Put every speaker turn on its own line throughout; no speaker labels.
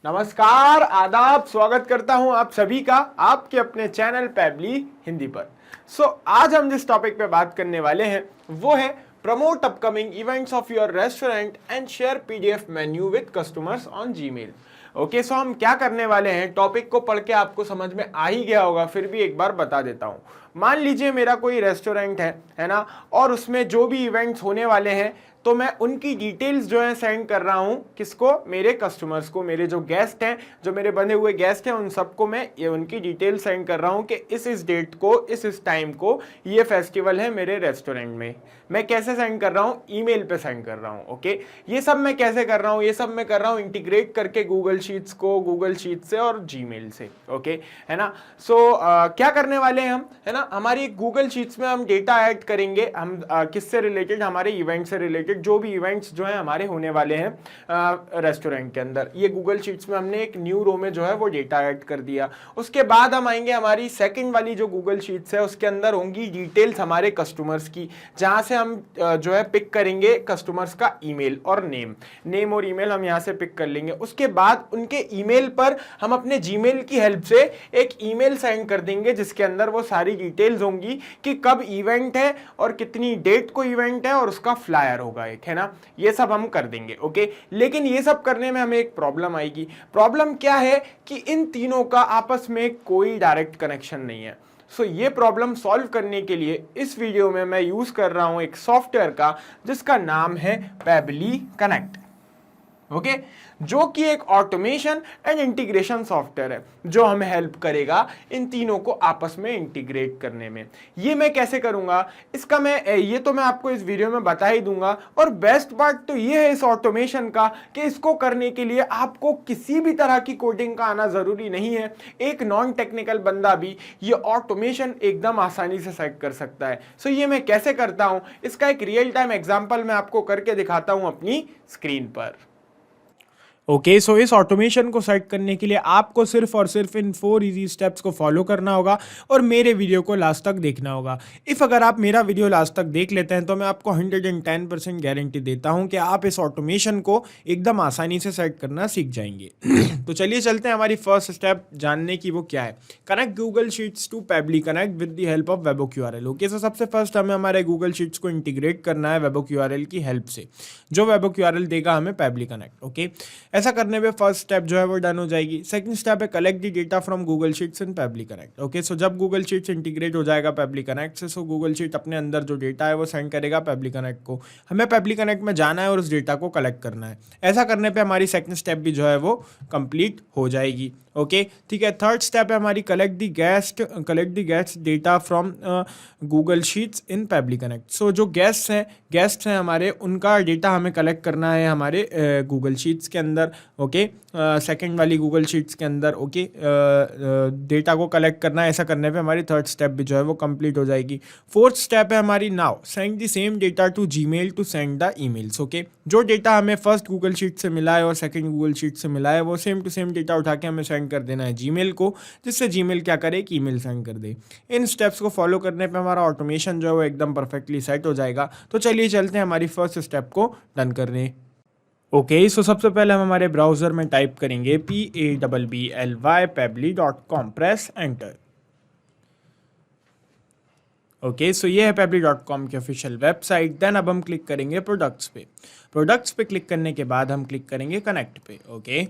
नमस्कार, आदाब, स्वागत करता हूं आप सभी का आपके अपने चैनल पैबली हिंदी पर। आज हम जिस टॉपिक पे बात करने वाले हैं वो है promote upcoming events of your restaurant and share PDF menu with customers on Gmail. So हम क्या करने वाले हैं, टॉपिक को पढ़ के आपको समझ में आ ही गया होगा, फिर भी एक बार बता देता हूं। मान लीजिए मेरा कोई रेस्टोरेंट है ना, और उसमें जो भी इवेंट्स होने वाले हैं तो मैं उनकी डिटेल्स जो है सेंड कर रहा हूं किसको, मेरे कस्टमर्स को, मेरे जो गेस्ट हैं, जो मेरे बंधे हुए गेस्ट हैं, उन सबको मैं ये उनकी डिटेल्स सेंड कर रहा हूं कि इस डेट को, इस टाइम को ये फेस्टिवल है मेरे रेस्टोरेंट में। मैं कैसे सेंड कर रहा हूं? ईमेल पे सेंड कर रहा हूं। ओके, ये सब मैं कैसे कर रहा हूं? ये सब मैं कर रहा हूं इंटीग्रेट करके गूगल शीट्स को, गूगल शीट से और जीमेल से। ओके, है ना। क्या करने वाले हैं हम, है ना, हमारी गूगल शीट्स में हम डेटा ऐड करेंगे। हम किससे रिलेटेड? हमारे इवेंट से रिलेटेड, जो भी इवेंट्स जो है हमारे होने वाले हैं रेस्टोरेंट के अंदर, ये गूगल शीट्स में हमने एक न्यू रो में जो है वो डेटा ऐड कर दिया। उसके बाद हम आएंगे हमारी सेकंड वाली जो गूगल शीट्स है, उसके अंदर होंगी डिटेल्स हमारे कस्टमर्स की, जहां से हम जो है पिक करेंगे कस्टमर्स का ईमेल और नेम और ईमेल हम यहां से पिक कर लेंगे। उसके बाद उनके ईमेल पर हम अपने जीमेल की हेल्प से एक ईमेल सेंड कर देंगे जिसके अंदर वो सारी डिटेल्स होंगी कि कब इवेंट है और कितनी डेट को इवेंट है और उसका फ्लायर होगा एक, है ना। ये सब हम कर देंगे। ओके, लेकिन ये सब करने में हमें एक प्रॉब्लम आएगी। प्रॉब्लम क्या है कि इन तीनों का आपस में कोई डायरेक्ट कनेक्शन नहीं है। ये प्रॉब्लम सॉल्व करने के लिए इस वीडियो में मैं यूज कर रहा हूं एक सॉफ्टवेयर का जिसका नाम है पैबली कनेक्ट। ओके, जो कि एक ऑटोमेशन एंड इंटीग्रेशन सॉफ्टवेयर है जो हमें हेल्प करेगा इन तीनों को आपस में इंटीग्रेट करने में। ये मैं कैसे करूंगा इसका ये तो मैं आपको इस वीडियो में बता ही दूंगा। और बेस्ट पार्ट तो ये है इस ऑटोमेशन का कि इसको करने के लिए आपको किसी भी तरह की कोडिंग का आना जरूरी नहीं है। एक नॉन टेक्निकल बंदा भी ये ऑटोमेशन एकदम आसानी से सेट कर सकता है। ये मैं कैसे करता हूं, इसका एक रियल टाइम एग्जांपल मैं आपको करके दिखाता हूं अपनी स्क्रीन पर। ओके, इस ऑटोमेशन को सेट करने के लिए आपको सिर्फ और सिर्फ इन 4 इजी स्टेप्स को फॉलो करना होगा और मेरे वीडियो को लास्ट तक देखना होगा। अगर आप मेरा वीडियो लास्ट तक देख लेते हैं तो मैं आपको 110% गारंटी देता हूं कि आप इस ऑटोमेशन को एकदम आसानी से सेट करना सीख जाएंगे। तो चलिए चलते हैं हमारी फर्स्ट स्टेप जानने की, वो क्या है। Connect Google Sheets to Pabbly Connect with the help of webhook URL. Okay, सबसे फर्स्ट हमें हमारे गूगल शीट्स को इंटीग्रेट करना है वेबो क्यूआरएल की हेल्प से, जो वेबो क्यूआरएल देगा हमें पैबली कनेक्ट। ओके, ऐसा करने पे फर्स्ट स्टेप जो है वो डन हो जाएगी। सेकंड स्टेप है collect the data from Google sheets in Pabbly connect. Okay, जब गूगल शीट्स इंटीग्रेट हो जाएगा पैबली कनेक्ट से, गूगल शीट अपने अंदर जो डेटा है वो सेंड करेगा पैबली कनेक्ट को। हमें पैबली कनेक्ट में जाना है और उस डेटा को कलेक्ट करना है। ऐसा करने पे हमारी सेकंड स्टेप भी जो है वो कंप्लीट हो जाएगी। ओके, ठीक है। थर्ड स्टेप है हमारी collect the guest data from Google sheets in Pabbly connect. जो गेस्ट्स हैं हमारे, उनका डेटा हमें कलेक्ट करना है हमारे गूगल शीट्स के अंदर। ओके, सेकंड वाली गूगल शीट्स के अंदर। ओके, डेटा को कलेक्ट करना है। ऐसा करने पे हमारी थर्ड स्टेप भी जो है वो कंप्लीट हो जाएगी। फोर्थ स्टेप है हमारी now send the same data to Gmail to send the emails. Okay, जो डेटा हमें फर्स्ट गूगल शीट से मिला है और सेकंड गूगल शीट से मिला है वो सेम टू सेम डेटा उठा के हमें सेंड कर देना है जीमेल को, जिससे जीमेल क्या करे कि ईमेल सेंड कर दे। इन स्टेप्स को फॉलो करने पे हमारा ऑटोमेशन जो है वो एकदम परफेक्टली सेट हो जाएगा। तो चलिए चलते हैं हमारी फर्स्ट स्टेप को डन करने। ओके, सबसे पहले हम हमारे ब्राउजर में टाइप करेंगे PABBLY pebly.com, press enter. Okay, ये है pebly.com की ऑफिशियल वेबसाइट। देन अब हम क्लिक करेंगे प्रोडक्ट्स पे। प्रोडक्ट्स पे क्लिक करने के बाद हम क्लिक करेंगे कनेक्ट पे। ओके,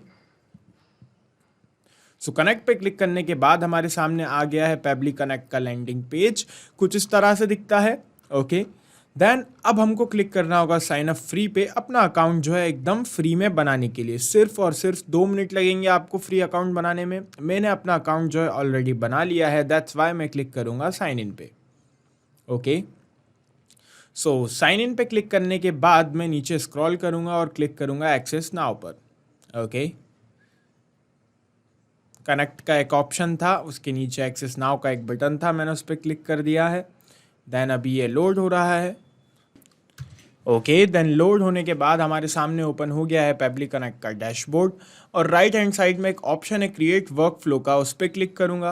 कनेक्ट पे क्लिक करने के बाद हमारे सामने आ गया है पैबली कनेक्ट का लैंडिंग पेज, कुछ इस तरह से दिखता है। ओके, देन अब हमको क्लिक करना होगा साइन अप फ्री पे, अपना अकाउंट जो है एकदम फ्री में बनाने के लिए। सिर्फ और सिर्फ 2 मिनट लगेंगे आपको फ्री अकाउंट बनाने में। मैंने अपना अकाउंट जो है ऑलरेडी बना लिया है, दैट्स वाई मैं क्लिक करूंगा साइन इन पे। ओके, साइन इन पे क्लिक करने के बाद मैं नीचे स्क्रॉल करूंगा और क्लिक करूंगा एक्सेस नाउ पर। ओके, कनेक्ट का एक ऑप्शन था, उसके नीचे एक्सेस नाउ का एक बटन था, मैंने उस पर क्लिक कर दिया है। देन अभी ये लोड हो रहा है। ओके, देन लोड होने के बाद हमारे सामने ओपन हो गया है पैबली कनेक्ट का डैशबोर्ड और राइट हैंड साइड में एक ऑप्शन है क्रिएट वर्क फ्लो का, उस पर क्लिक करूंगा।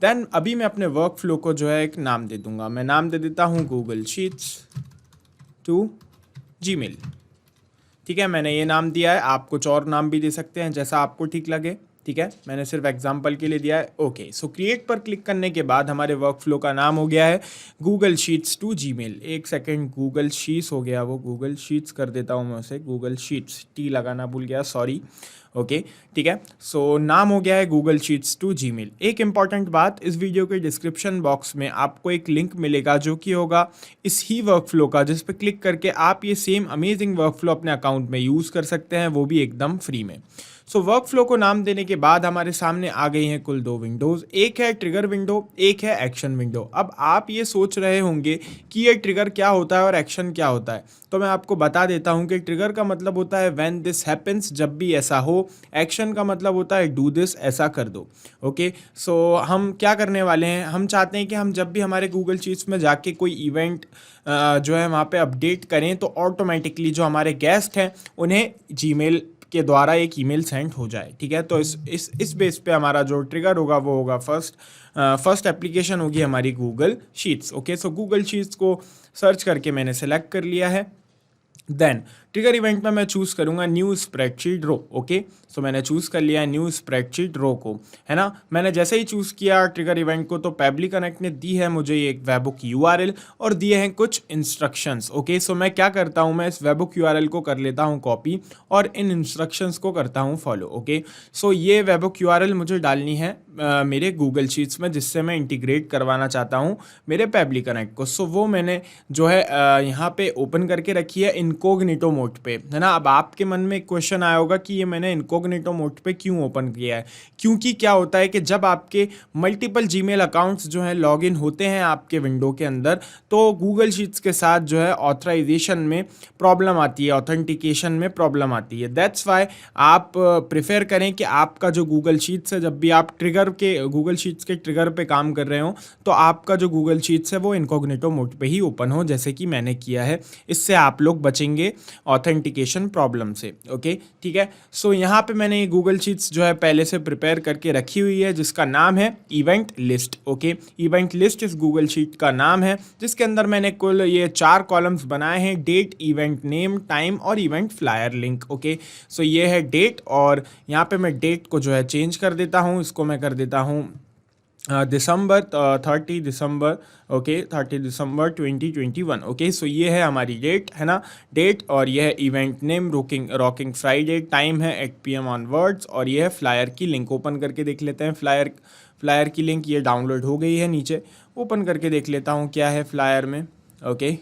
देन अभी मैं अपने वर्क फ्लो को जो है एक नाम दे दूंगा। मैं नाम दे देता हूँ गूगल शीट्स टू जीमेल। ठीक है, मैंने ये नाम दिया है, आप कुछ और नाम भी दे सकते हैं जैसा आपको ठीक लगे। ठीक है, मैंने सिर्फ एग्जांपल के लिए दिया है। ओके, सो क्रिएट पर क्लिक करने के बाद हमारे वर्क फ्लो का नाम हो गया है गूगल शीट्स टू जीमेल। एक सेकेंड, गूगल शीट्स हो गया, वो गूगल शीट्स कर देता हूँ मैं उसे, गूगल शीट्स, टी लगाना भूल गया, सॉरी। ओके, ठीक है, सो नाम हो गया है गूगल शीट्स टू जीमेल। एक इंपॉर्टेंट बात, इस वीडियो के डिस्क्रिप्शन बॉक्स में आपको एक लिंक मिलेगा जो कि होगा इस ही वर्क फ्लो का, जिस पर क्लिक करके आप ये सेम अमेजिंग वर्क फ्लो अपने अकाउंट में यूज़ कर सकते हैं, वो भी एकदम फ्री में। सो वर्क फ्लो को नाम देने के बाद हमारे सामने आ गई हैं कुल दो विंडोज़, एक है ट्रिगर विंडो, एक है एक्शन विंडो। अब आप ये सोच रहे होंगे कि ये ट्रिगर क्या होता है और एक्शन क्या होता है, तो मैं आपको बता देता हूँ कि ट्रिगर का मतलब होता है व्हेन दिस हैपेंस, जब भी ऐसा हो। एक्शन का मतलब होता है डू दिस, ऐसा कर दो। ओके, सो हम क्या करने वाले हैं, हम चाहते हैं कि हम जब भी हमारे गूगल शीट्स में जाके कोई इवेंट जो है वहाँ पे अपडेट करें तो ऑटोमेटिकली जो हमारे गेस्ट हैं उन्हें जीमेल के द्वारा एक ईमेल सेंड हो जाए। ठीक है, तो इस बेस पे हमारा जो ट्रिगर होगा वो होगा फर्स्ट एप्लीकेशन होगी हमारी गूगल शीट्स। ओके, सो गूगल शीट्स को सर्च करके मैंने सेलेक्ट कर लिया है। देन ट्रिगर इवेंट में मैं चूज़ करूंगा न्यू स्प्रेडशीट रो। ओके, सो मैंने चूज़ कर लिया है न्यू स्प्रेडशीट रो को, है ना। मैंने जैसे ही चूज़ किया ट्रिगर इवेंट को तो पेबली कनेक्ट ने दी है मुझे एक वेबबुक यूआरएल और दिए हैं कुछ इंस्ट्रक्शंस। ओके, सो मैं क्या करता हूँ, मैं इस वेबबुक यूआरएल को कर लेता हूँ कॉपी और इन इंस्ट्रक्शंस को करता हूँ फॉलो। ओके, सो ये वेबबुक यूआरएल मुझे डालनी है मेरे गूगल शीट्स में, जिससे मैं इंटीग्रेट करवाना चाहता हूँ मेरे पेबली कनेक्ट को। सो वो मैंने जो है यहाँ पे ओपन करके रखी है इनकॉग्निटो मोड पे, है ना। अब आपके मन में एक क्वेश्चन आया होगा कि ये मैंने इनकॉग्निटो मोड पे क्यों ओपन किया है, क्योंकि क्या होता है कि जब आपके मल्टीपल जीमेल अकाउंट्स जो है लॉगिन होते हैं आपके विंडो के अंदर, तो गूगल शीट्स के साथ जो है ऑथराइजेशन में प्रॉब्लम आती है, ऑथेंटिकेशन में प्रॉब्लम आती है। दैट्स वाई आप प्रेफर करें कि आपका जो गूगल शीट्स है, जब भी आप गूगल शीट्स के ट्रिगर पे काम कर रहे हो तो आपका जो गूगल शीट्स है वो इनकॉग्निटो मोड पे ही ओपन हो, जैसे कि मैंने किया है। इससे आप लोग बचेंगे ऑथेंटिकेशन प्रॉब्लम से। ओके, ठीक है, सो यहाँ पे मैंने ये गूगल शीट्स जो है पहले से प्रिपेयर करके रखी हुई है, जिसका नाम है event list. Okay, event list इस गूगल शीट का नाम है, जिसके अंदर मैंने कुल ये 4 कॉलम्स बनाए हैं, डेट, इवेंट नेम, टाइम और इवेंट फ्लायर लिंक। ओके, सो ये है डेट और यहाँ पे मैं डेट को जो है चेंज कर देता हूँ, इसको मैं कर देता हूँ दिसंबर 30 दिसंबर। ओके, 30 दिसंबर 2021। ओके, सो ये है हमारी डेट, है ना, डेट, और ये है event name rocking Friday, time है 8 PM ऑनवर्ड्स, और ये है फ्लायर की लिंक। ओपन करके देख लेते हैं फ्लायर की लिंक, ये डाउनलोड हो गई है नीचे। ओपन करके देख लेता हूँ क्या है फ्लायर में। ओके,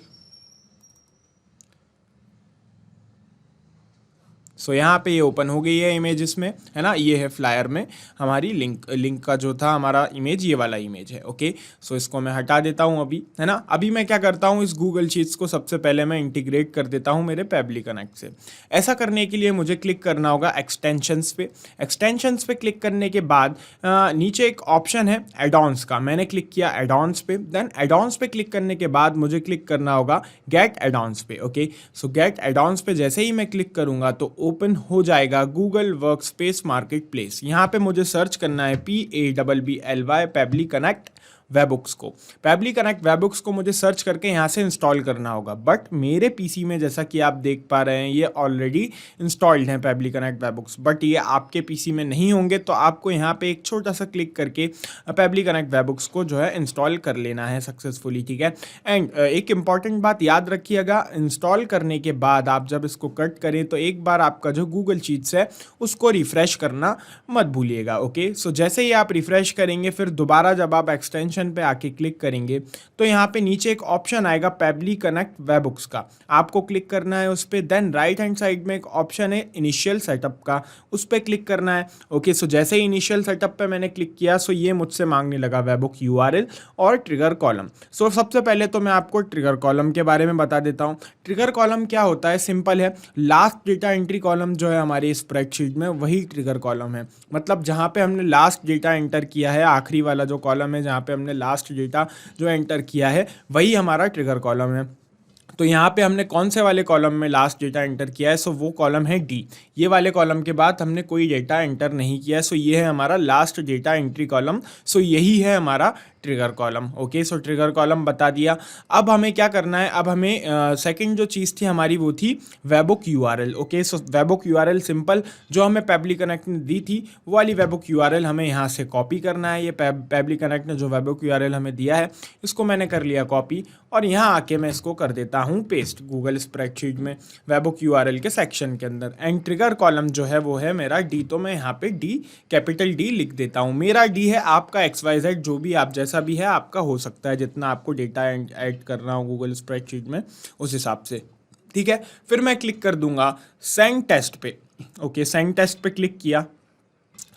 सो यहाँ पे ये ओपन हो गई है इमेजेस में, है ना। ये है फ्लायर में हमारी लिंक का जो था हमारा इमेज, ये वाला इमेज है। ओके, सो इसको मैं हटा देता हूँ अभी, है ना। अभी मैं क्या करता हूँ, इस गूगल शीट्स को सबसे पहले मैं इंटीग्रेट कर देता हूँ मेरे पेबली कनेक्ट से। ऐसा करने के लिए मुझे क्लिक करना होगा एक्सटेंशंस पे। एक्सटेंशंस पे क्लिक करने के बाद नीचे एक ऑप्शन है एडॉन्स का, मैंने क्लिक किया एडॉन्स पे। देन एडॉन्स पे क्लिक करने के बाद मुझे क्लिक करना होगा गेट एडॉन्स पे। ओके, सो गेट एडॉन्स पे जैसे ही मैं क्लिक करूँगा तो ओपन हो जाएगा गूगल वर्कस्पेस मार्केटप्लेस। यहाँ पे मुझे सर्च करना है PABBLY पेबली कनेक्ट वेबबुक्स को। पेबली कनेक्ट वेबबुक्स को मुझे सर्च करके यहाँ से इंस्टॉल करना होगा, बट मेरे पीसी में जैसा कि आप देख पा रहे हैं ये ऑलरेडी इंस्टॉल्ड हैं पेबली कनेक्ट वेबबुक्स, बट ये आपके पीसी में नहीं होंगे, तो आपको यहाँ पे एक छोटा सा क्लिक करके पेबली कनेक्ट वेबबुक्स को जो है इंस्टॉल कर लेना है सक्सेसफुली। ठीक है, एंड एक इंपॉर्टेंट बात याद रखिएगा, इंस्टॉल करने के बाद आप जब इसको कट करें तो एक बार आपका जो गूगल शीट्स है उसको रिफ्रेश करना मत भूलिएगा। ओके, सो जैसे ही आप रिफ्रेश करेंगे फिर दोबारा जब आप एक्सटेंशन पे आके क्लिक करेंगे तो यहाँ पे नीचे एक ऑप्शन आएगा पेबली कनेक्ट वेबबुक्स का, आपको क्लिक करना है उस पर। देन राइट हैंड साइड में एक ऑप्शन है इनिशियल सेटअप का, उस पर क्लिक करना है। ओके, सो जैसे ही इनिशियल सेटअप पे मैंने क्लिक किया सो ये मुझसे मांगने लगा वेबबुक यूआरएल और ट्रिगर कॉलम। सो सबसे पहले तो मैं आपको ट्रिगर कॉलम के बारे में बता देता हूँ। ट्रिगर कॉलम क्या होता है, सिंपल है, लास्ट डेटा एंट्री कॉलम जो है हमारी स्प्रेडशीट में वही ट्रिगर कॉलम है। मतलब जहाँ पे हमने लास्ट डेटा एंटर किया है, आखिरी वाला जो कॉलम है जहाँ पे हमने लास्ट डेटा जो एंटर किया है वही हमारा ट्रिगर कॉलम है। तो यहाँ पे हमने कौन से वाले कॉलम में लास्ट डेटा एंटर किया है, सो वो कॉलम है डी। ये वाले कॉलम के बाद हमने कोई डेटा एंटर नहीं किया है, सो ये है हमारा लास्ट डेटा एंट्री कॉलम, सो यही है हमारा ट्रिगर कॉलम। ओके, सो ट्रिगर कॉलम बता दिया। अब हमें क्या करना है, अब हमें सेकंड जो चीज़ थी हमारी वो थी वेबुक यूआरएल। ओके, सो वेबुक यूआरएल सिंपल जो हमें पेबली कनेक्ट ने दी थी वो वाली वेबुक यूआरएल हमें यहाँ से कॉपी करना है। ये पेबली कनेक्ट ने जो वेबुक यूआरएल हमें दिया है इसको मैंने कर लिया कॉपी और यहाँ आके मैं इसको कर देता हूँ पेस्ट गूगल स्प्रेडशीट में वेबुक यूआरएल के सेक्शन के अंदर। एंड ट्रिगर कॉलम जो है वो है मेरा डी, तो मैं यहाँ पे डी कैपिटल डी लिख देता हूँ। मेरा डी है, आपका XYZ जो भी आप जैसा भी है आपका हो सकता है, जितना आपको डेटा ऐड करना हो गूगल स्प्रेडशीट में उस हिसाब से। ठीक है, फिर मैं क्लिक कर दूंगा सेंड टेस्ट पे। ओके, सेंड टेस्ट पे क्लिक किया।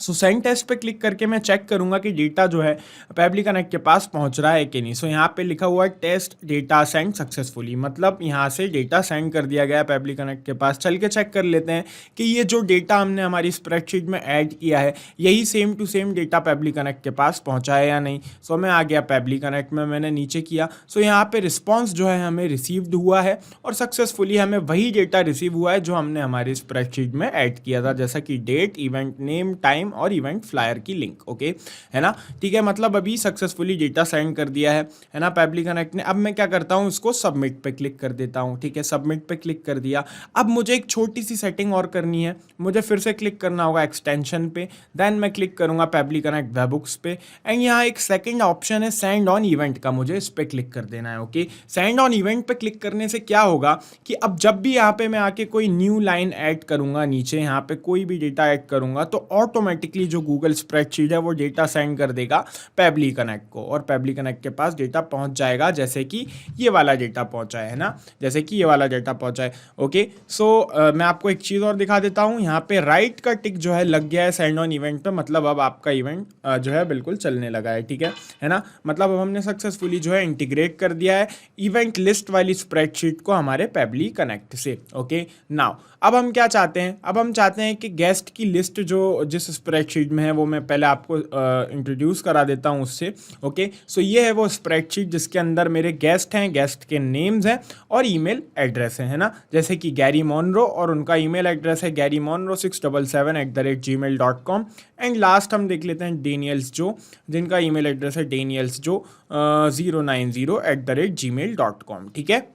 सो सेंड टेस्ट पे क्लिक करके मैं चेक करूंगा कि डेटा जो है पेबली कनेक्ट के पास पहुंच रहा है कि नहीं। सो यहाँ पे लिखा हुआ है टेस्ट डेटा सेंड सक्सेसफुली, मतलब यहाँ से डेटा सेंड कर दिया गया है पेबली कनेक्ट के पास। चल के चेक कर लेते हैं कि ये जो डेटा हमने हमारी स्प्रेडशीट में ऐड किया है यही same to same data Pabbly connect के पास पहुँचा है या नहीं। सो मैं आ गया पेबली कनेक्ट में, मैंने नीचे किया। सो यहाँ पे रिस्पॉन्स जो है हमें रिसीव्ड हुआ है और सक्सेसफुली हमें वही डेटा रिसीव हुआ है जो हमने हमारी स्प्रेडशीट में ऐड किया था, जैसा कि डेट, इवेंट नेम, टाइम और इवेंट फ्लायर की लिंक। ओके, है ना, ठीक है, मतलब अभी सक्सेसफुली डेटा सेंड कर दिया है ना पेबली कनेक्ट ने। अब मैं क्या करता हूँ, इसको सबमिट पे क्लिक कर देता हूँ। ठीक है, सबमिट पे क्लिक कर दिया। अब मुझे एक छोटी सी सेटिंग और करनी है, मुझे फिर से क्लिक करना होगा एक्सटेंशन पे, देन मैं क्लिक करूंगा पेबली कनेक्ट वेबबुक्स पे एंड यहाँ एक सेकंड ऑप्शन है सेंड ऑन इवेंट का, मुझे इस पे क्लिक कर देना है। ओके, सेंड ऑन इवेंट पे क्लिक करने से क्या होगा कि अब जब भी यहाँ पे मैं आके कोई न्यू लाइन ऐड करूंगा, नीचे यहाँ पे कोई भी डेटा ऐड करूंगा तो ऑटोमेटिकली जो गूगल स्प्रेडशीट है वो डेटा सेंड कर देगा पेबली कनेक्ट को और पेबली कनेक्ट के पास डेटा पहुंच जाएगा, जैसे कि ये वाला डेटा पहुंचा है ना, जैसे कि ये वाला डेटा पहुंचा है। ओके, सो मैं आपको एक चीज़ और दिखा देता हूं, यहाँ पे राइट का टिक जो है लग गया है सेंड ऑन इवेंट पे, मतलब अब आपका इवेंट जो है बिल्कुल चलने लगा है। ठीक है ना, मतलब अब हमने सक्सेसफुली जो है इंटीग्रेट कर दिया है इवेंट लिस्ट वाली स्प्रेडशीट को हमारे पेबली कनेक्ट से। ओके, नाउ अब हम क्या चाहते हैं, अब हम चाहते हैं कि गेस्ट की लिस्ट जो जिस स्प्रेडशीट में है वो मैं पहले आपको इंट्रोड्यूस करा देता हूँ उससे। ओके, सो ये है वो स्प्रेडशीट जिसके अंदर मेरे गेस्ट हैं, गेस्ट के नेम्स हैं और ईमेल एड्रेस है ना, जैसे कि गैरी मोनरो और उनका ईमेल एड्रेस है garymonro677@gmail.com एंड लास्ट हम देख लेते हैं डेनियल्स जो, जिनका ईमेल एड्रेस है डेनियल्स जो 090@gmail.com। ठीक है,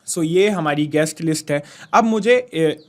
सो ये हमारी गेस्ट लिस्ट है। अब मुझे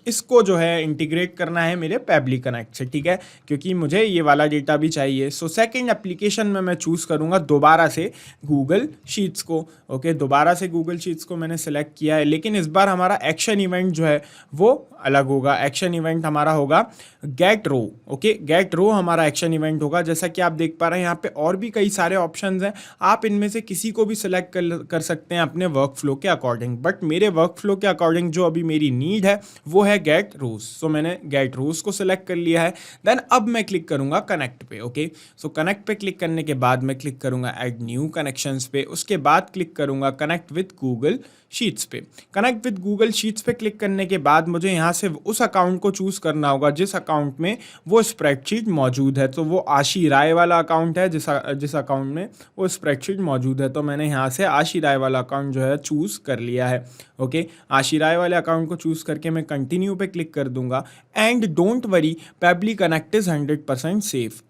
इसको जो है इंटीग्रेट करना है मेरे पेबली कनेक्ट से। ठीक है, क्योंकि मुझे ये वाला डेटा भी चाहिए। सो सेकंड एप्लीकेशन में मैं चूज़ करूँगा दोबारा से गूगल शीट्स को। ओके, दोबारा से गूगल शीट्स को मैंने सेलेक्ट किया है, लेकिन इस बार हमारा एक्शन इवेंट जो है वो अलग होगा। एक्शन इवेंट हमारा होगा गेट रो। ओके, गेट रो हमारा एक्शन इवेंट होगा। जैसा कि आप देख पा रहे हैं यहाँ पे और भी कई सारे ऑप्शंस हैं, आप इनमें से किसी को भी सिलेक्ट कर सकते हैं अपने वर्क फ्लो के अकॉर्डिंग, बट मेरे वर्क फ्लो के अकॉर्डिंग जो अभी मेरी नीड है वो है गेट रोज। सो मैंने गेट रोज को सिलेक्ट कर लिया है। देन अब मैं क्लिक करूंगा कनेक्ट पे। ओके, सो कनेक्ट पे क्लिक करने के बाद मैं क्लिक करूंगा ऐड न्यू कनेक्शंस पे, उसके बाद क्लिक करूंगा कनेक्ट विद गूगल शीट्स पे। कनेक्ट विद गूगल शीट्स पे क्लिक करने के बाद मुझे यहाँ से उस अकाउंट को चूज करना होगा जिस अकाउंट में वो स्प्रेडशीट मौजूद है। तो वो आशी राय वाला अकाउंट है जिस अकाउंट में वो स्प्रेडशीट मौजूद है, तो मैंने यहाँ से आशी राय वाला अकाउंट जो है चूज कर लिया है। ओके, आशी राय वाले अकाउंट को चूज करके मैं कंटिन्यू पे क्लिक कर दूंगा and don't worry Pabbly Connect is 100% safe.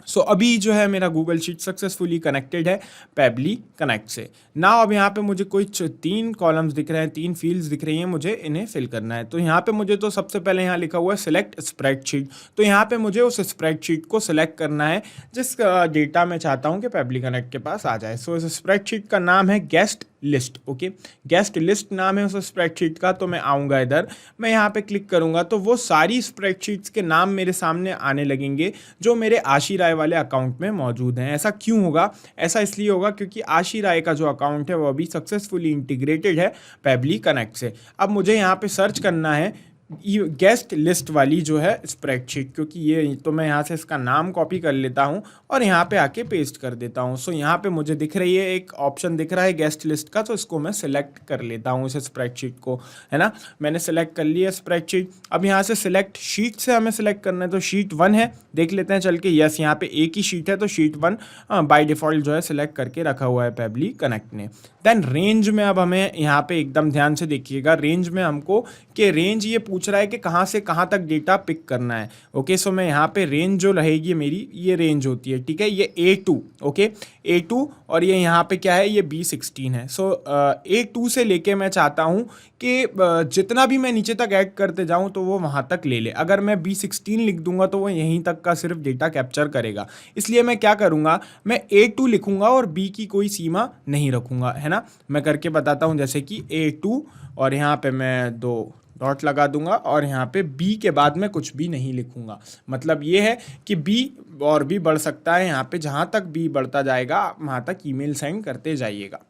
So अभी जो है मेरा गूगल शीट सक्सेसफुली कनेक्टेड है पेबली कनेक्ट से। नाउ अब यहाँ पे मुझे कोई 3 कॉलम्स दिख रहे हैं, 3 फील्ड्स दिख रही हैं, मुझे इन्हें फिल करना है। तो यहाँ पे मुझे तो सबसे पहले यहाँ लिखा हुआ है सिलेक्ट स्प्रेडशीट, तो यहाँ पे मुझे उस स्प्रेडशीट को सिलेक्ट करना है जिस डेटा मैं चाहता हूँ कि पेबली कनेक्ट के पास आ जाए। सो इस स्प्रेडशीट का नाम है guest list. Okay, guest list नाम है उस स्प्रेडशीट का। तो मैं आऊँगा इधर, मैं यहाँ पे क्लिक करूँगा तो वो सारी स्प्रेडशीट्स के नाम मेरे सामने आने लगेंगे जो मेरे आशी राय वाले अकाउंट में मौजूद हैं। ऐसा क्यों होगा? ऐसा इसलिए होगा क्योंकि आशी राय का जो अकाउंट है वो अभी सक्सेसफुली इंटीग्रेटेड है पेबली कनेक्ट से। अब मुझे यहाँ पे सर्च करना है गेस्ट लिस्ट वाली जो है स्प्रेडशीट, क्योंकि ये तो मैं यहाँ से इसका नाम कॉपी कर लेता हूँ और यहाँ पे आके पेस्ट कर देता हूँ। सो यहाँ पे मुझे दिख रही है एक ऑप्शन दिख रहा है गेस्ट लिस्ट का, तो इसको मैं सिलेक्ट कर लेता हूँ इस स्प्रेडशीट को, है ना। मैंने सेलेक्ट कर लिया स्प्रेडशीट। अब यहाँ से सिलेक्ट शीट से हमें सिलेक्ट करना है, तो शीट 1 है, देख लेते हैं चल के। यस, यहाँ पे एक ही शीट है, तो शीट 1 बाय डिफ़ॉल्ट जो है सिलेक्ट करके रखा हुआ है पेबली कनेक्ट ने। देन रेंज में अब हमें यहाँ पे एकदम ध्यान से देखिएगा, रेंज में हमको कि रेंज ये पूछ पूछ रहा है कि कहाँ से कहाँ तक डेटा पिक करना है। ओके, सो मैं यहाँ पे रेंज जो रहेगी मेरी, ये रेंज होती है, ठीक है, ये A2, ओके, A2, और ये यहाँ पे क्या है, ये B16 है। सो A2 से लेके मैं चाहता हूँ कि जितना भी मैं नीचे तक ऐड करते जाऊँ तो वो वहाँ तक ले ले। अगर मैं B16 लिख दूंगा तो वो यहीं तक का सिर्फ डेटा कैप्चर करेगा। इसलिए मैं क्या करूँगा, मैं A2 लिखूँगा और B की कोई सीमा नहीं रखूँगा, है ना। मैं करके बताता हूँ, जैसे कि A2 और यहाँ पे मैं 2 डॉट लगा दूंगा और यहाँ पे B के बाद में कुछ भी नहीं लिखूंगा। मतलब ये है कि B और भी बढ़ सकता है, यहाँ पे जहाँ तक B बढ़ता जाएगा वहाँ तक ईमेल सेंड करते जाइएगा,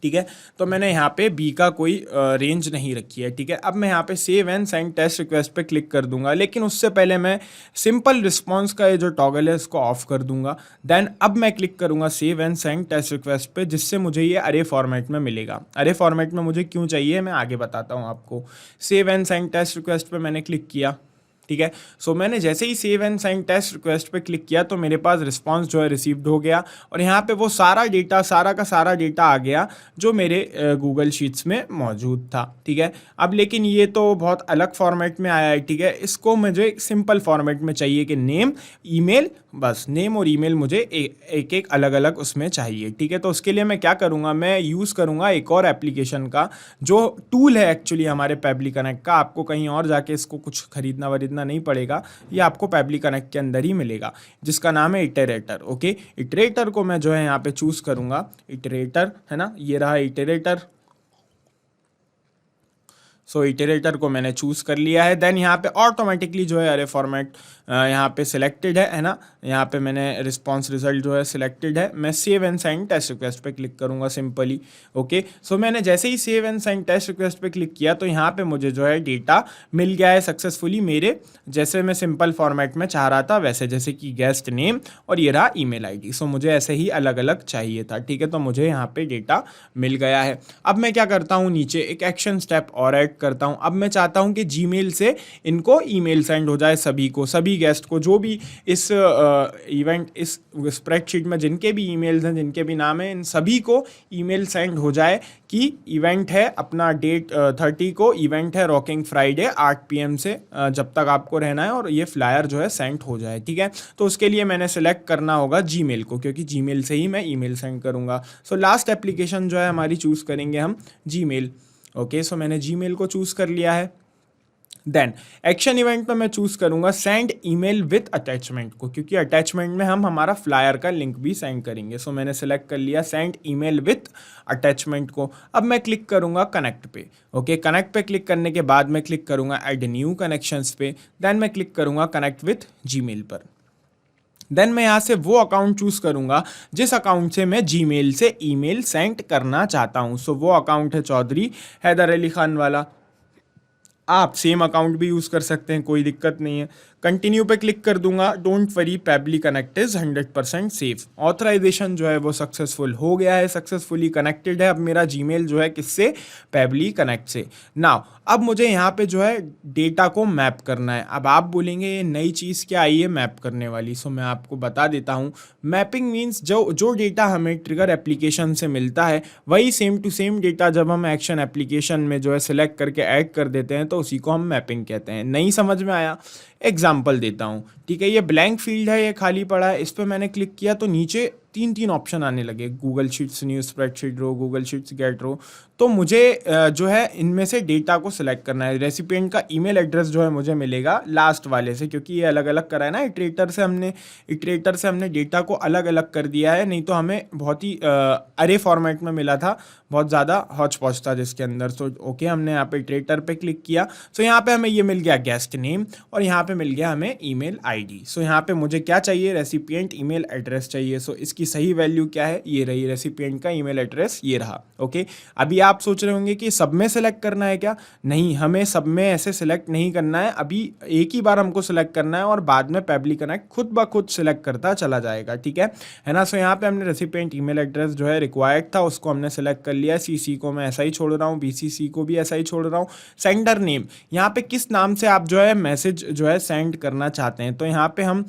ठीक है। तो मैंने यहाँ पे B का कोई रेंज नहीं रखी है, ठीक है। अब मैं यहाँ पे save and send test request पे क्लिक कर दूंगा, लेकिन उससे पहले मैं सिंपल रिस्पॉन्स का ये जो टॉगल है इसको ऑफ कर दूंगा। देन अब मैं क्लिक करूंगा save and send test request पे, जिससे मुझे ये अरे फॉर्मेट में मिलेगा। अरे फॉर्मेट में मुझे क्यों चाहिए मैं आगे बताता हूँ आपको। Save and send test request पे मैंने क्लिक किया, ठीक है। सो मैंने जैसे ही save and send test request पे क्लिक किया तो मेरे पास रिस्पांस जो है रिसीव्ड हो गया, और यहाँ पे वो सारा डेटा, सारा का सारा डेटा आ गया जो मेरे गूगल शीट्स में मौजूद था, ठीक है। अब लेकिन ये तो बहुत अलग फॉर्मेट में आया है, ठीक है। इसको मुझे सिंपल फॉर्मेट में चाहिए कि नेम, ईमेल, बस नेम और ईमेल मुझे एक एक अलग अलग उसमें चाहिए, ठीक है। तो उसके लिए मैं क्या करूँगा, मैं यूज़ करूँगा एक और एप्लीकेशन का जो टूल है एक्चुअली हमारे पैबली कनेक्ट का। आपको कहीं और जाके इसको कुछ खरीदना वरीदना नहीं पड़ेगा, ये आपको पैबली कनेक्ट के अंदर ही मिलेगा, जिसका नाम है इटरेटर। ओके, इटरेटर को मैं जो है यहाँ पे चूज़ करूँगा, इटरेटर, है ना, ये रहा इटरेटर। सो इटरेटर को मैंने चूज़ कर लिया है। देन यहाँ पे ऑटोमेटिकली जो है अरे फॉर्मेट यहाँ पे सिलेक्टेड है ना। यहाँ पे मैंने रिस्पॉन्स रिजल्ट जो है सिलेक्टेड है। मैं save and send test request पे क्लिक करूँगा सिंपली। ओके, सो मैंने जैसे ही save and send test request पे क्लिक किया तो यहाँ पे मुझे जो है डेटा मिल गया है सक्सेसफुली, मेरे जैसे मैं सिंपल फॉर्मेट में चाह रहा था वैसे, जैसे कि गेस्ट नेम और ये रहा ईमेल आईडी। सो मुझे ऐसे ही अलग अलग चाहिए था, ठीक है। तो मुझे यहाँ पे डेटा मिल गया है। अब मैं क्या करता हूँ, नीचे एक एक्शन स्टेप और ऐड करता हूं। अब मैं चाहता हूं कि जीमेल से इनको ईमेल सेंड हो जाए, सभी को, सभी गेस्ट को, जो भी इस इवेंट, इस स्प्रेडशीट में जिनके भी ईमेल्स हैं, जिनके भी नाम हैं, इन सभी को ईमेल सेंड हो जाए कि इवेंट है अपना डेट 30 को, इवेंट है रॉकिंग फ्राइडे 8 PM से जब तक आपको रहना है, और ये फ्लायर जो है सेंड हो जाए, ठीक है। तो उसके लिए मैंने सेलेक्ट करना होगा जीमेल को, क्योंकि जीमेल से ही मैं ईमेल सेंड करूंगा। सो लास्ट एप्लीकेशन जो है हमारी चूज़ करेंगे हम जीमेल। ओके, सो मैंने जीमेल को चूज़ कर लिया है। देन एक्शन इवेंट में मैं चूज़ करूंगा सेंड ईमेल विथ अटैचमेंट को, क्योंकि अटैचमेंट में हम हमारा फ्लायर का लिंक भी सेंड करेंगे। सो मैंने सेलेक्ट कर लिया सेंड ईमेल विथ अटैचमेंट को। अब मैं क्लिक करूंगा कनेक्ट पे। ओके, कनेक्ट पे क्लिक करने के बाद मैं क्लिक करूंगा ऐड न्यू कनेक्शंस पे। देन मैं क्लिक करूंगा कनेक्ट विथ जीमेल पर। देन मैं यहाँ से वो अकाउंट चूज़ करूँगा जिस अकाउंट से मैं जीमेल से ईमेल सेंड करना चाहता हूँ। सो वो अकाउंट है चौधरी हैदर अली खान वाला। आप सेम अकाउंट भी यूज़ कर सकते हैं, कोई दिक्कत नहीं है। कंटिन्यू पे क्लिक कर दूंगा। Don't worry, Pabbly connect is 100% safe. Authorization जो है वो सक्सेसफुल हो गया है, सक्सेसफुली कनेक्टेड है अब मेरा जीमेल जो है किससे, पैबली कनेक्ट से। नाउ अब मुझे यहाँ पे जो है डेटा को मैप करना है। अब आप बोलेंगे ये नई चीज़ क्या आई है मैप करने वाली। सो मैं आपको बता देता हूँ। मैपिंग मीन्स जो डेटा हमें ट्रिगर एप्लीकेशन से मिलता है वही सेम टू सेम डेटा जब हम एक्शन एप्लीकेशन में जो है सिलेक्ट करके ऐड कर देते हैं तो उसी को हम मैपिंग कहते हैं। नहीं समझ में आया? एग्जाम्पल देता हूँ, ठीक है। ये ब्लैंक फील्ड है, ये खाली पड़ा है, इस पर मैंने क्लिक किया तो नीचे तीन ऑप्शन आने लगे, गूगल शीट्स न्यू स्प्रेडशीट रो, गूगल शीट्स गेट रो। तो मुझे जो है इनमें से डेटा को सिलेक्ट करना है। रेसिपिएंट का ईमेल एड्रेस जो है मुझे मिलेगा लास्ट वाले से, क्योंकि ये अलग अलग करा है ना, इटरेटर से हमने डेटा को अलग अलग कर दिया है। नहीं तो हमें बहुत ही अरे फॉर्मेट में मिला था, बहुत ज़्यादा हौच पौच था जिसके अंदर। सो ओके, हमने यहाँ पे इटरेटर पे क्लिक किया। सो यहाँ पे हमें ये मिल गया गेस्ट नेम और यहाँ पे मिल गया हमें ईमेल आईडी। सो यहाँ पे मुझे क्या चाहिए, रेसिपिएंट ईमेल एड्रेस चाहिए। सो इसकी सही वैल्यू क्या है, ये रही, रेसिपिएंट का ईमेल एड्रेस ये रहा। ओके, अभी आप सोच रहे होंगे कि सब में सेलेक्ट करना है क्या? नहीं, हमें सब में ऐसे सेलेक्ट नहीं करना है। अभी एक ही बार हमको सेलेक्ट करना है और बाद में पैबली कनेक्ट खुद ब खुद सेलेक्ट करता चला जाएगा, ठीक है ना। सो यहाँ पे हमने रेसिपिएंट ईमेल एड्रेस जो है रिक्वायर्ड था उसको हमने सेलेक्ट कर लिया। सीसी को मैं ऐसा ही छोड़ रहा हूँ, बीसीसी को भी ऐसा ही छोड़ रहा हूँ। सेंडर नेम, यहाँ पे किस नाम से आप जो है मैसेज जो है सेंड करना चाहते हैं, तो यहाँ पे हम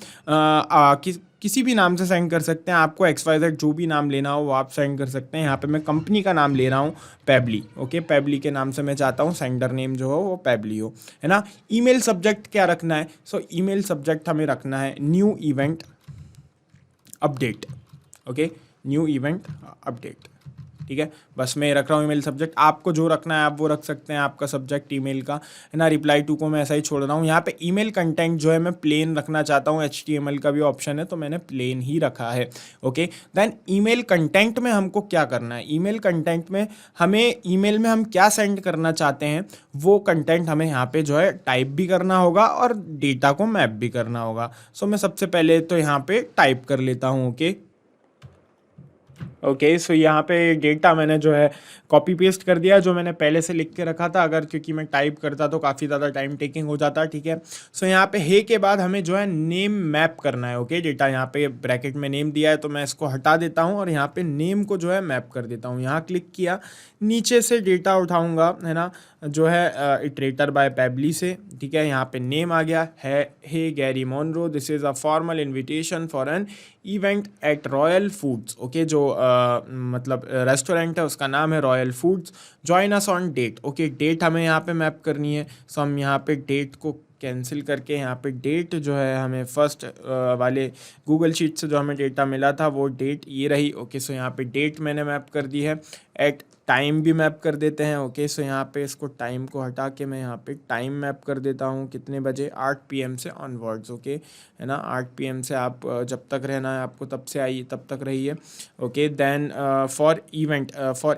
किसी भी नाम से सेंड कर सकते हैं, आपको XYZ जो भी नाम लेना हो वो आप सेंड कर सकते हैं। यहाँ पे मैं कंपनी का नाम ले रहा हूँ पैबली, ओके, पैबली के नाम से मैं चाहता हूँ सेंडर नेम जो हो वो पैबली हो, है ना। ईमेल सब्जेक्ट क्या रखना है? सो ईमेल सब्जेक्ट हमें रखना है new event update, okay, new event update, ठीक है। बस मैं रख रहा हूँ ईमेल सब्जेक्ट, आपको जो रखना है आप वो रख सकते हैं, आपका सब्जेक्ट ईमेल का, है ना। रिप्लाई टू को मैं ऐसा ही छोड़ रहा हूँ। यहाँ पे ईमेल कंटेंट जो है मैं प्लेन रखना चाहता हूँ, HTML का भी ऑप्शन है तो मैंने प्लेन ही रखा है, ओके। देन ईमेल कंटेंट में हमको क्या करना है? ईमेल कंटेंट में हमें ईमेल में हम क्या सेंड करना चाहते हैं वो कंटेंट हमें यहाँ पे जो है टाइप भी करना होगा और डेटा को मैप भी करना होगा। सो मैं सबसे पहले तो यहाँ पे टाइप कर लेता हूँ, ओके। सो यहाँ पे डेटा मैंने जो है कॉपी पेस्ट कर दिया जो मैंने पहले से लिख के रखा था, अगर क्योंकि मैं टाइप करता तो काफ़ी ज़्यादा टाइम टेकिंग हो जाता, ठीक है। सो यहाँ पे हे के बाद हमें जो है नेम मैप करना है, ओके। डेटा यहाँ पे ब्रैकेट में नेम दिया है तो मैं इसको हटा देता हूँ और यहाँ पे नेम को जो है मैप कर देता हूँ। यहाँ क्लिक किया, नीचे से डेटा उठाऊँगा, है ना, जो है इटरेटर बाय पैबली से, ठीक है। यहाँ पे नेम आ गया है, hey Gary Monroe, this is a formal invitation for an event at Royal Foods, okay. जो मतलब रेस्टोरेंट है उसका नाम है Royal Foods, join us on date, okay. Date हमें यहाँ पे मैप करनी है। सो हम यहाँ पे डेट को कैंसिल करके यहाँ पे डेट जो है हमें फर्स्ट वाले गूगल शीट से जो हमें डेटा मिला था वो डेट ये रही, ओके। सो यहाँ पे डेट मैंने मैप कर दी है, एट टाइम भी मैप कर देते हैं, ओके। सो यहाँ पे इसको टाइम को हटा के मैं यहाँ पे टाइम मैप कर देता हूँ, कितने बजे? 8 PM से ऑनवर्ड्स, ओके, है ना। 8 PM से आप जब तक रहना है आपको तब से आइए, तब तक रहिए, ओके। देन फॉर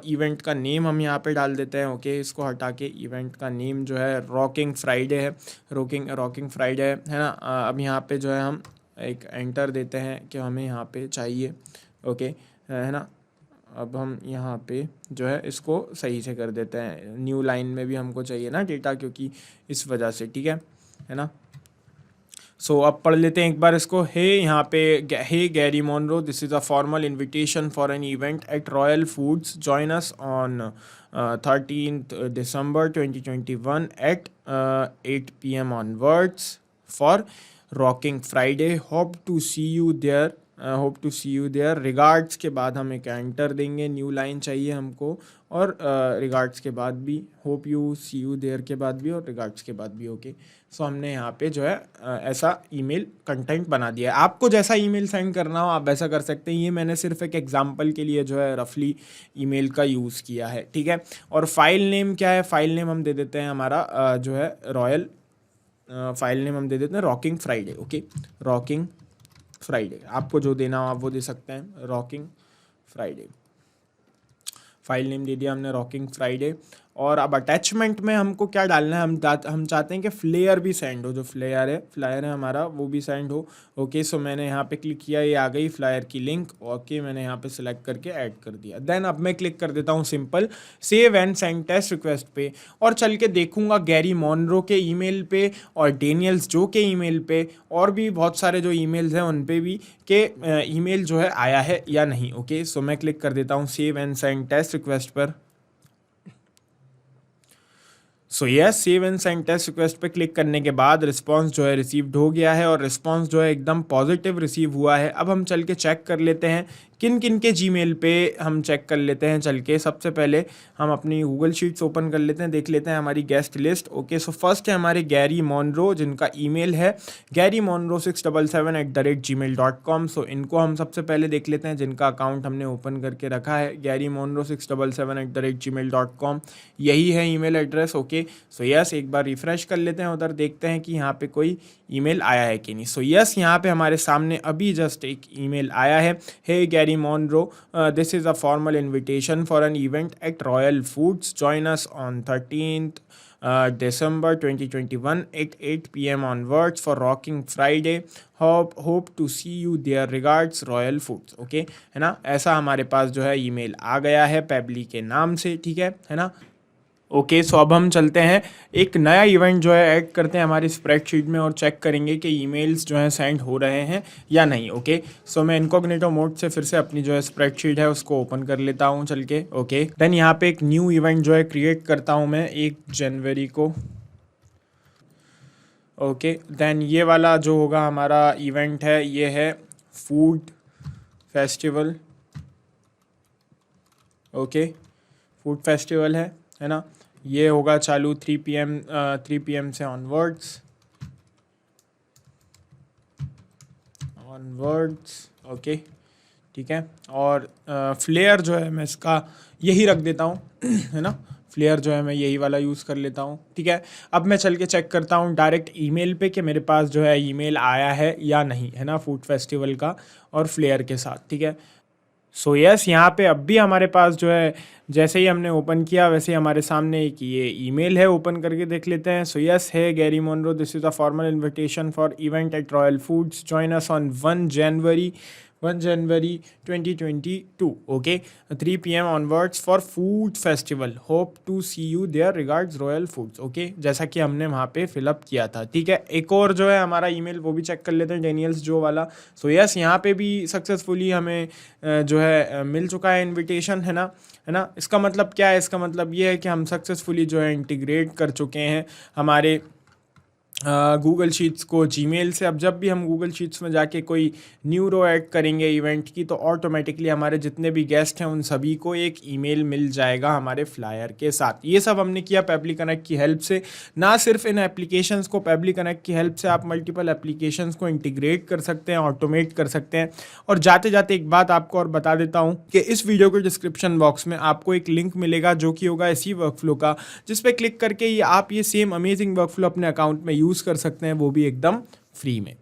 इवेंट का नेम हम यहाँ पे डाल देते हैं, ओके। इसको हटा के इवेंट का नेम जो है रॉकिंग फ्राइडे है, रॉकिंग फ्राइडे है ना। अब यहाँ पे जो है हम एक एंटर देते हैं कि हमें यहाँ पे चाहिए, ओके, है ना। अब हम यहाँ पे जो है इसको सही से कर देते हैं, न्यू लाइन में भी हमको चाहिए ना डेटा, क्योंकि इस वजह से, ठीक है ना। सो अब पढ़ लेते हैं एक बार इसको। हे यहाँ पे hey Gary Monroe, this is a formal invitation for an event at Royal Foods, join us on 13th December 2021 at 8 PM onwards for Rocking Friday. Hope to see you there. Regards के बाद हम एक enter देंगे, new line चाहिए हमको, और regards के बाद भी, hope you see you there के बाद भी और रिगार्ड्स के बाद भी, ओके। सो हमने यहाँ पे जो है ऐसा ईमेल कंटेंट बना दिया है। आपको जैसा ईमेल सेंड करना हो आप वैसा कर सकते हैं। ये मैंने सिर्फ एक एग्जांपल के लिए जो है रफली ईमेल का यूज़ किया है, ठीक है। और फाइल नेम क्या है? फाइल नेम हम दे देते हैं हमारा जो है रॉयल, फाइल नेम हम दे देते हैं rocking Friday, okay, rocking Friday. आपको जो देना हो आप वो दे सकते हैं, रॉकिंग फ्राइडे। फाइल नेम दे दिया हमने रॉकिंग फ्राइडे। और अब अटैचमेंट में हमको क्या डालना है? हम चाहते हैं कि फ्लेयर भी सेंड हो, जो फ्लायर है हमारा वो भी सेंड हो, ओके। सो मैंने यहाँ पे क्लिक किया, ये आ गई फ्लायर की लिंक, ओके। मैंने यहाँ पे सिलेक्ट करके ऐड कर दिया। देन अब मैं क्लिक कर देता हूँ simple save and send test request पे, और चल के देखूंगा गैरी मोनरो के ईमेल पे और डेनियल्स जो के ईमेल पे और भी बहुत सारे जो ईमेल्स हैं उन पे भी के ईमेल जो है आया है या नहीं, ओके। सो मैं क्लिक कर देता हूँ save and send test request पर। So yes, save and send test request पे क्लिक करने के बाद रिस्पांस जो है रिसीव्ड हो गया है, और रिस्पांस जो है एकदम पॉजिटिव रिसीव हुआ है। अब हम चल के चेक कर लेते हैं किन किन के जीमेल पे हम चेक कर लेते हैं चल के। सबसे पहले हम अपनी गूगल शीट्स ओपन कर लेते हैं, देख लेते हैं हमारी guest list, okay. So first है हमारे गैरी मोनरो, जिनका ईमेल है garymonro677@gmail.com। सो इनको हम सबसे पहले देख लेते हैं, जिनका अकाउंट हमने ओपन करके रखा है garymonro677@gmail.com, यही है email address, okay. So yes, एक बार रिफ्रेश कर लेते हैं उधर, देखते हैं कि यहाँ पे कोई ईमेल आया है कि नहीं। सो यस, यहाँ पे हमारे सामने अभी जस्ट एक ईमेल आया है, hey Gary Monroe, this is a formal invitation for an event at Royal Foods, join us on 13th December 2021 at 8 PM onwards for Rocking Friday. Hope to see you there. Regards, Royal Foods. Okay, है ना। ऐसा हमारे पास जो है email आ गया है पैबली के नाम से, ठीक है ना। ओके, सो अब हम चलते हैं एक नया इवेंट जो है ऐड करते हैं हमारी स्प्रेडशीट में, और चेक करेंगे कि ईमेल्स जो हैं सेंड हो रहे हैं या नहीं, ओके। सो मैं इनकॉग्निटो मोड से फिर से अपनी जो है स्प्रेडशीट है उसको ओपन कर लेता हूँ चल के, ओके। देन यहाँ पे एक न्यू इवेंट जो है क्रिएट करता हूँ मैं 1 जनवरी को, ओके। देन ये वाला जो होगा हमारा इवेंट है, ये है food festival, okay, food festival है ना। ये होगा चालू 3 PM से ऑनवर्ड्स, ओके, ठीक है। और फ्लेयर जो है मैं इसका यही रख देता हूँ है ना, फ्लेयर जो है मैं यही वाला यूज़ कर लेता हूँ, ठीक है। अब मैं चल के चेक करता हूँ डायरेक्ट ईमेल पे कि मेरे पास जो है ईमेल आया है या नहीं, है ना, फूड फेस्टिवल का और फ्लेयर के साथ, ठीक है। सो यस, यहाँ पे अब भी हमारे पास जो है, जैसे ही हमने ओपन किया वैसे ही हमारे सामने एक ये ईमेल है, ओपन करके देख लेते हैं। सो यस है, Gary Monroe, this is a formal invitation for event at Royal Foods, join us on 1 January 2022, okay, 3 PM onwards for food festival, hope to see you there, regards Royal Foods, okay, जैसा कि हमने वहाँ पे fill up किया था, ठीक है। एक और जो है हमारा ईमेल वो भी चेक कर लेते हैं, डेनियल्स जो वाला। सो यस, यहाँ पे भी सक्सेसफुली हमें जो है मिल चुका है इनविटेशन, है ना। इसका मतलब क्या है, इसका मतलब ये है कि हम सक्सेसफुली जो है इंटीग्रेट कर चुके हैं हमारे गूगल शीट्स को जीमेल से। अब जब भी हम गूगल शीट्स में जाके कोई न्यू रो ऐड करेंगे इवेंट की, तो ऑटोमेटिकली हमारे जितने भी गेस्ट हैं उन सभी को एक ईमेल मिल जाएगा हमारे फ्लायर के साथ। ये सब हमने किया पेबली कनेक्ट की हेल्प से। ना सिर्फ इन एप्लीकेशंस को, पेबली कनेक्ट की हेल्प से आप मल्टीपल एप्लीकेशंस को इंटीग्रेट कर सकते हैं, ऑटोमेट कर सकते हैं। और जाते जाते एक बात आपको और बता देता हूँ कि इस वीडियो के डिस्क्रिप्शन बॉक्स में आपको एक लिंक मिलेगा जो कि होगा इसी वर्कफ्लो का, जिस पे क्लिक करके ये आप ये सेम अमेजिंग वर्कफ्लो अपने अकाउंट में यूज़ कर सकते हैं, वो भी एकदम फ्री में।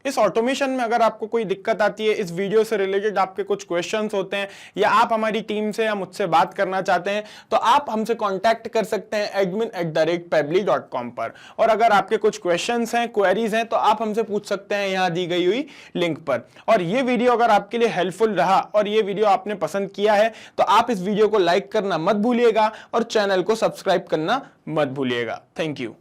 इस ऑटोमेशन में अगर आपको कोई दिक्कत आती है, इस वीडियो से रिलेटेड आपके कुछ क्वेश्चंस होते हैं, या आप हमारी टीम से या मुझसे बात करना चाहते हैं, तो आप हमसे कांटेक्ट कर सकते हैं admin@pebly.com पर। और अगर आपके कुछ क्वेश्चंस हैं, क्वेरीज हैं, तो आप हमसे पूछ सकते हैं यहां दी गई हुई लिंक पर। और ये वीडियो अगर आपके लिए हेल्पफुल रहा और ये वीडियो आपने पसंद किया है, तो आप इस वीडियो को लाइक करना मत भूलिएगा और चैनल को सब्सक्राइब करना मत भूलिएगा। Thank you.